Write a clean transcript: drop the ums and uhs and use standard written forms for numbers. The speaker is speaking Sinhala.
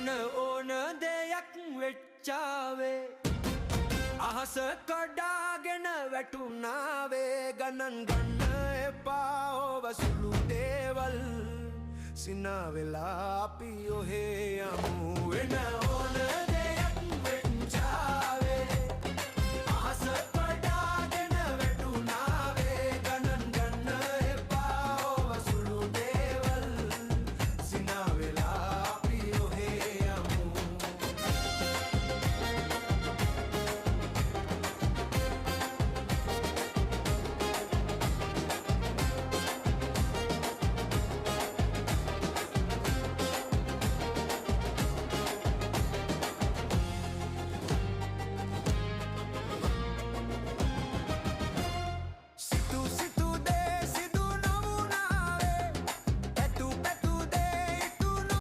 වෙන ඕන දෙයක් වෙච්චාවේ අහස කඩාගෙන වැටුණාවේ ගණන් ගන්න එපා ඔබ සුළු දේවල් සිනා වෙලා අපි ඔහේ යමු වෙන